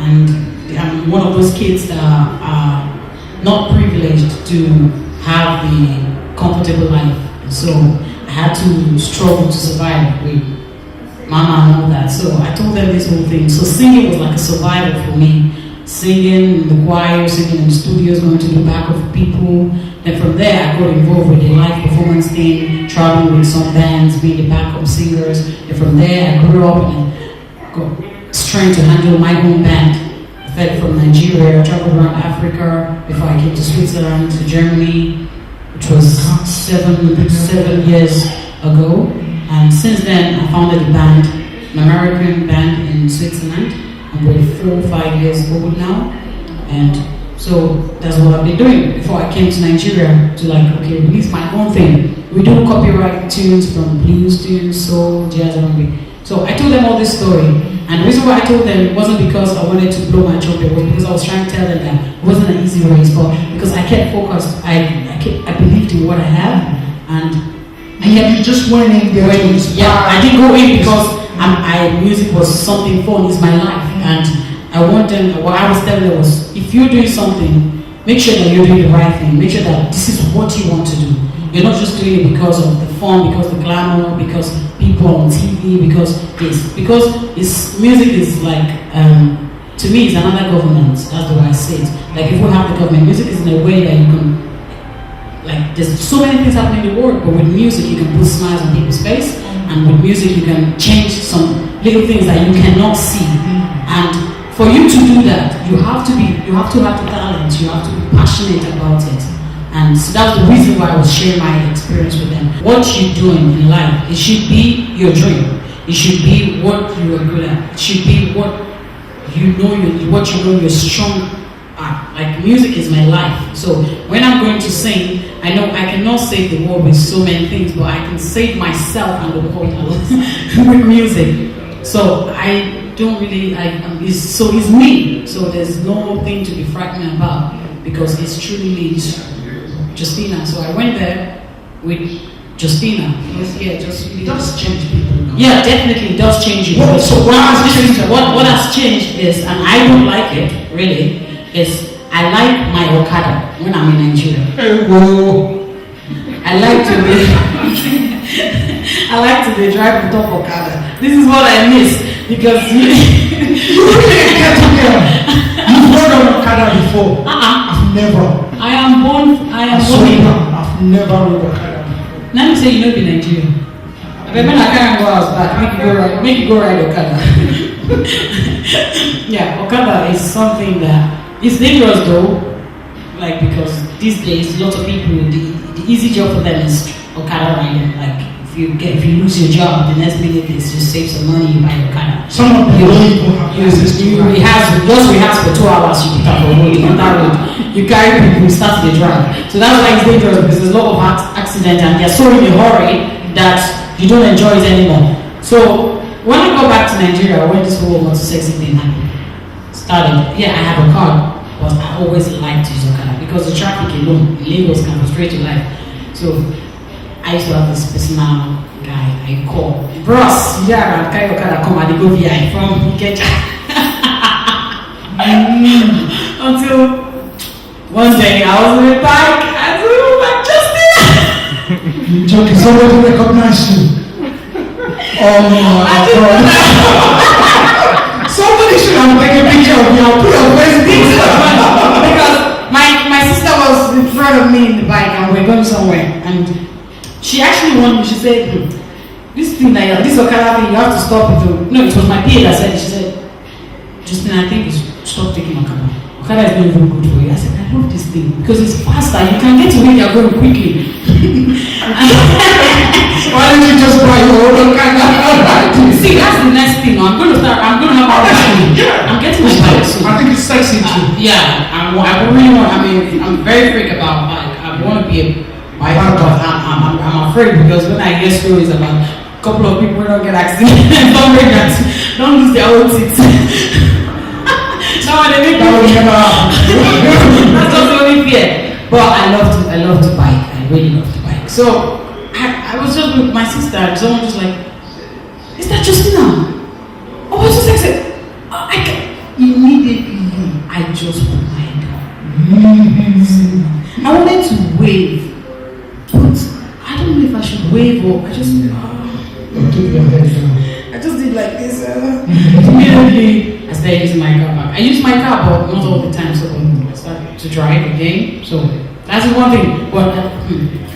and I'm one of those kids that are not privileged to have the comfortable life. So I had to struggle to survive with mama and all that. So I told them this whole thing. So singing was like a survival for me. Singing in the choir, singing in the studios, going to the back of people. Then from there I got involved with the live performance thing, traveling with some bands, being the backup singers. And from there I grew up and got strength to handle my own band. I fed from Nigeria, traveled around Africa before I came to Switzerland, to Germany, which was seven years ago. And since then I founded a band, an American band in Switzerland. I'm really 4 or 5 years old now, and so that's what I've been doing. Before I came to Nigeria to release my own thing. We do copyright tunes from blues tunes, soul, jazz, R&B. So I told them all this story, and the reason why I told them it wasn't because I wanted to blow my trumpet, it was because I was trying to tell them that it wasn't an easy race, but because I kept focused, I believed in what I have, and you just went in there. I didn't go in because music was something fun, it's my life. And I want them, what I was telling them was, if you're doing something, make sure that you're doing the right thing. Make sure that this is what you want to do. You're not just doing it because of the fun, because of the glamour, because people on TV, because this. Because music is like, to me, it's another government. That's the way I say it. Like if we have the government, music is in a way that you can, there's so many things happening in the world, but with music you can put smiles on people's face, and with music you can change some little things that you cannot see. And for you to do that, you have to have the talent, you have to be passionate about it. And so that's the reason why I was sharing my experience with them. What you're doing in life, it should be your dream. It should be what you are good at. It should be what you know you're strong at. Like music is my life. So when I'm going to sing, I know I cannot save the world with so many things, but I can save myself and the world with music. So I don't really, it's me. So there's no thing to be frightened about because it's truly me, Justina. So I went there with Justina. It does change people. Yeah, definitely it does change you. So what has changed? What has changed is, and I don't like it really, is I like my Okada when I'm in Nigeria. I like to be drive on top Okada. This is what I miss because you really get to hear. You've rode on Okada before. I've never. I've never rode Okada before. Now you say you know be Nigerian. I remember I can't go outside. Make you go ride Okada. Yeah, Okada is something that it's dangerous though. Like because these days lots of people the easy job for them is Okada riding. Like if you lose your job, the next minute is just save some money, you buy Okada. Some of them don't even have access to rehearse for 2 hours, you pick up a road, on that road. You carry people, start the drive. So that's why it's dangerous because there's a lot of accidents and they're so in a hurry that you don't enjoy it anymore. So when I go back to Nigeria, when this whole What Sexy thing started, yeah, I have a car, but I always liked to use Okada because the traffic alone in Lagos can frustrate your life. So I used to have this personal guy I call, bros, yeah, I carry Okada come and they go VI from Ikeja. Until one day I was on a bike and we were like, Justina! You're joking, somebody recognize you. Oh my God. Somebody should have taken a picture of you and put your face because my sister was in front of me in the bike and we're going somewhere. And she actually warned me, she said, this thing that this Okada thing, you have to stop it. No, it was my PA that said it. She said, Justina, I think you should stop taking Okada. Okada is not even good for you. I said, I love this thing because it's faster. You can get to where you're going quickly. Why don't you just buy your own Okada? See, that's the next thing. I'm going to have my bike. I'm getting my bike soon. I think it's sexy too. Yeah, I really want. I mean, I'm very freak about bike. I want to be a bike, but I'm afraid because when I hear stories about a couple of people who don't get accidents, don't lose their own seats. No, they make that will never happen. That's just the only fear. But I love to bike. I really love to bike. So I was just with my sister and someone just like, is that Justina? Oh, what's so sexy? Immediately I just put my head down. I wanted to wave, but I don't know if I should wave or I just Keep your head down. I just did like this. Immediately, I started using my car back. I use my car, but not all the time. So I started to drive again. So that's the one thing. But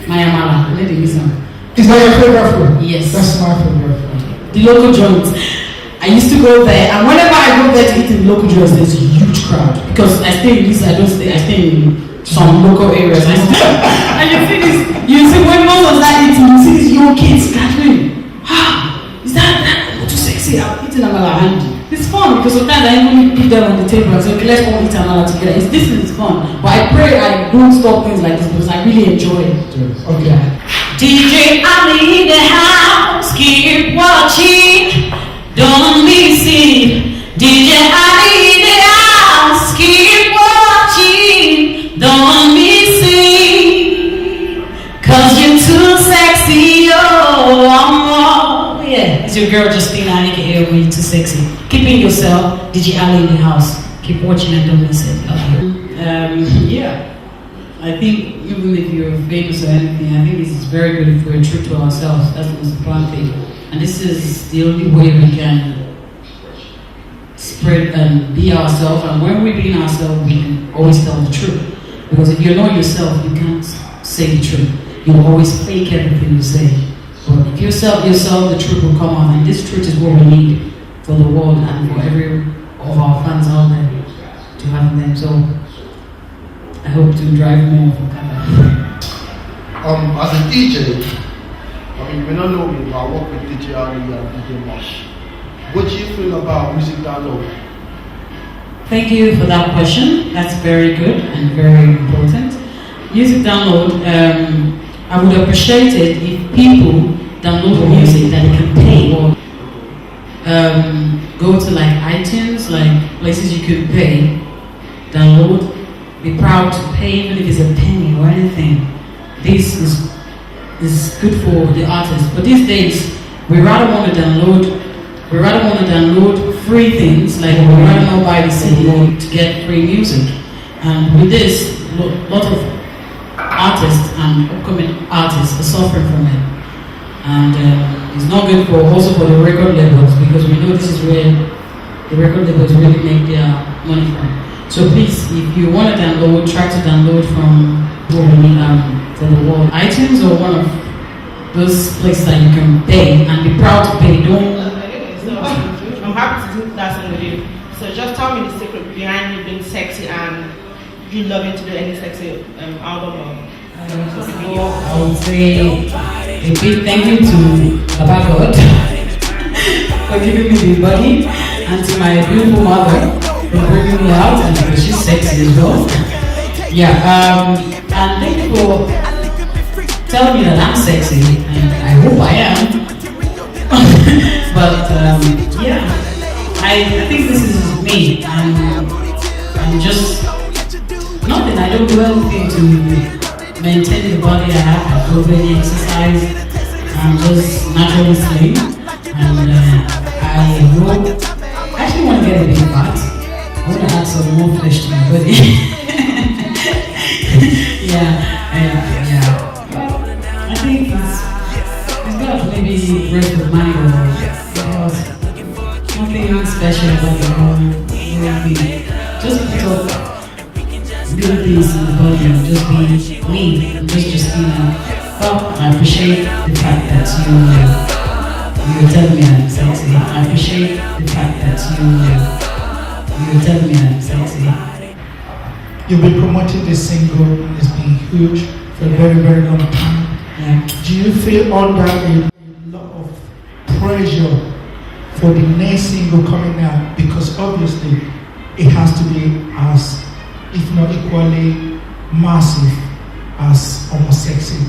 my amala, let me listen. Is that your favorite food? Yes. That's my favorite food. The local joints. I used to go there, and whenever I go there to eat in local joints, there's a huge crowd because I stay in this. I stay in some local areas. And you see this. You see when most of that eating, you see these young kids gathering. Is that too sexy? I'm eating amala and it's fun because sometimes I even put them on the table and say, okay, let's all eat amala together. This is fun. But I pray I don't stop things like this because I really enjoy it. Okay. DJ Ali in the house, keep watching, don't miss it. DJ Ali in the house, keep watching, don't miss it. Cause you're too sexy, oh, yeah. It's your girl Justina, aka Omo, too sexy. Keeping yourself, DJ Ali in the house. Keep watching and don't miss it. Yeah. I think even if you're famous or anything, I think this is very good if we're true to ourselves. That's the most important thing. And this is the only way we can spread and be ourselves. And when we're being ourselves, we can always tell the truth. Because if you're not yourself, you can't say the truth. You'll always fake everything you say. But if you're yourself, the truth will come out. And this truth is what we need for the world and for every of our fans out there to have them. So I hope to drive more for Canada. As a DJ, I mean, we don't know me, but I work with DJ Ali and DJ Mosh. What do you feel about music download? Thank you for that question. That's very good and very important. Music download, I would appreciate it if people download the music that they can pay or go to like iTunes, like places you could pay, download. Be proud to pay even if it's a penny or anything. This is good for the artist. But these days, we rather want to download free things, like we rather not buy the CD to get free music. And with this, a lot of artists and upcoming artists are suffering from it. And it's not good also for the record labels because we know this is where the record labels really make their money from. So please, if you want to download, try to download from for the world. iTunes or one of those places that you can pay and be proud to pay. I'm happy to do that song with you. So just tell me the secret behind you being sexy and you loving to do any sexy album or I would say a big thank you to Baba God for giving me the body and to my beautiful mother for bringing me out and because she's sexy as well. Yeah, and thank you for telling me that I'm sexy and I hope I am. But yeah, I think this is me. I'm just nothing. I don't do anything to maintain the body I have. I don't do any exercise. I'm just naturally slim, and I actually want to get a bit fat. I want to add some more flesh to my body. yeah. I think it's got maybe breath of mango because nothing special about the whole thing. Just put up good things in the body and just be me and just Justina. Well, I appreciate the fact that you tell me I'm sexy. I appreciate the fact that you tell me I'm sexy. You've been promoting this single, it's been huge for a very, very long time. Yeah. Do you feel under a lot of pressure for the next single coming out? Because obviously it has to be as, if not equally massive as Almost Sexy.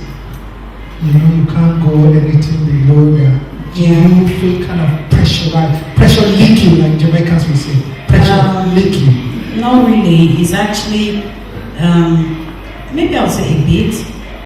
You know, you can't go anything below there. Do you feel kind of pressure leaking, like Jamaicans will say? Pressure leaking? Not really. It's actually, maybe I'll say a bit.